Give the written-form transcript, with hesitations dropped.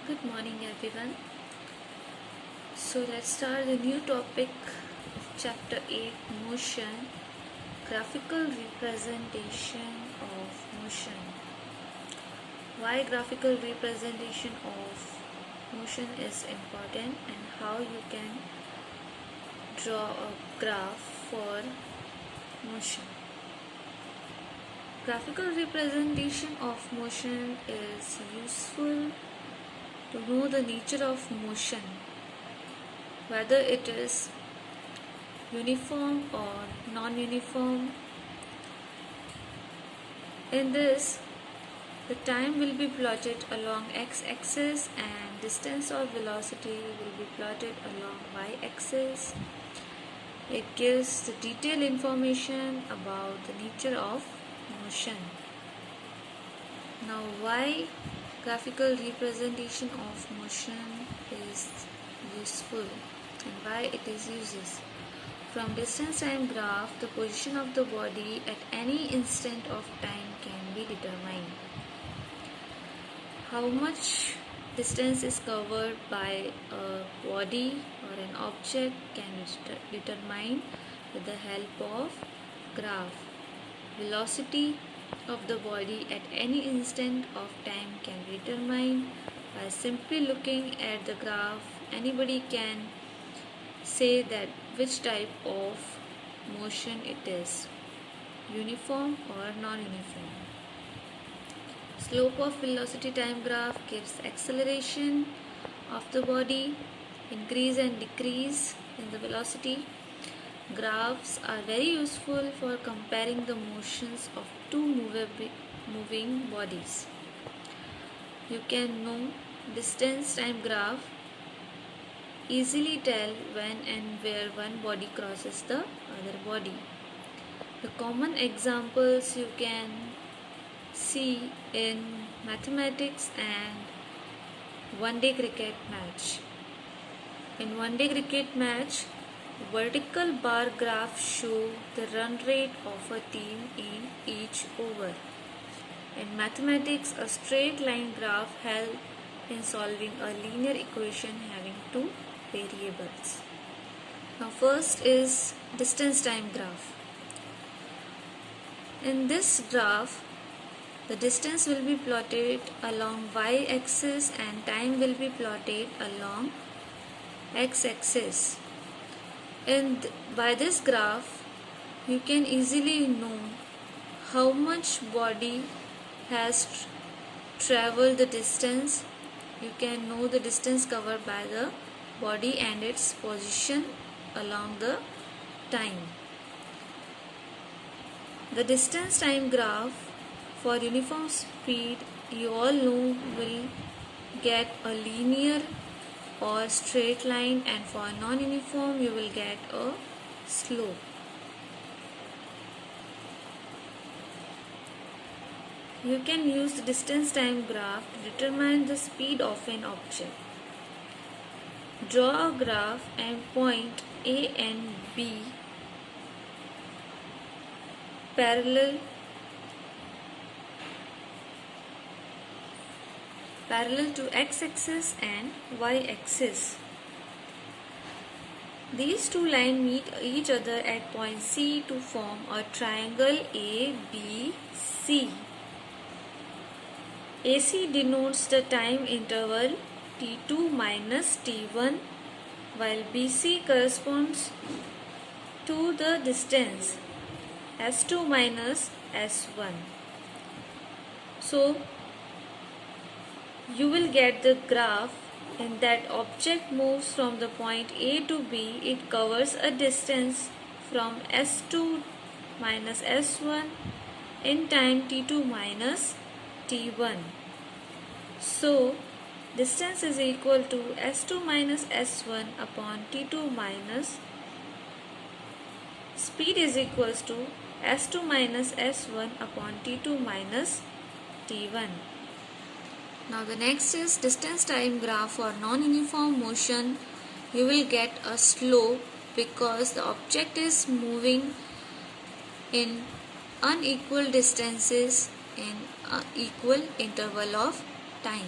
Good morning, everyone. So, let's start the new topic of Chapter 8 Motion, Graphical Representation of Motion. Why graphical representation of motion is important and how you can draw a graph for motion. Graphical representation of motion is useful to know the nature of motion, whether it is uniform or non-uniform. In this, the time will be plotted along x-axis and distance or velocity will be plotted along y-axis. It gives the detailed information about the nature of motion. Now, why graphical representation of motion is useful and why it is uses. From distance time graph, the position of the body at any instant of time can be determined. How much distance is covered by a body or an object can be determined with the help of graph. Velocity of the body at any instant of time can be determined by simply looking at the graph. Anybody can say that which type of motion it is, uniform or non-uniform. Slope of velocity time graph gives acceleration of the body, increase and decrease in the velocity. Graphs are very useful for comparing the motions of two moving bodies. You can know distance time graph, easily tell when and where one body crosses the other body. The common examples you can see in mathematics and one-day cricket match. In one-day cricket match, vertical bar graphs show the run rate of a team in each over. In mathematics, a straight line graph helps in solving a linear equation having two variables. Now, first is distance time graph. In this graph, the distance will be plotted along y-axis and time will be plotted along x-axis. And by this graph, you can easily know how much body has traveled the distance. You can know the distance covered by the body and its position along the time. The distance time graph for uniform speed, you all know, will get a linear or straight line, and for non-uniform you will get a slope. You can use the distance time graph to determine the speed of an object. Draw a graph and point A and B parallel to x-axis and y-axis. These two lines meet each other at point C to form a triangle ABC. AC denotes the time interval T2 minus T1, while BC corresponds to the distance S2 minus S1. So, you will get the graph in that object moves from the point A to B. It covers a distance from S2 minus S1 in time T2 minus T1. So, distance is equal to S2 minus S1 upon T2 minus speed is equals to S2 minus S1 upon T2 minus T1. Now the next is distance time graph for non-uniform motion. You will get a slope because the object is moving in unequal distances in an equal interval of time.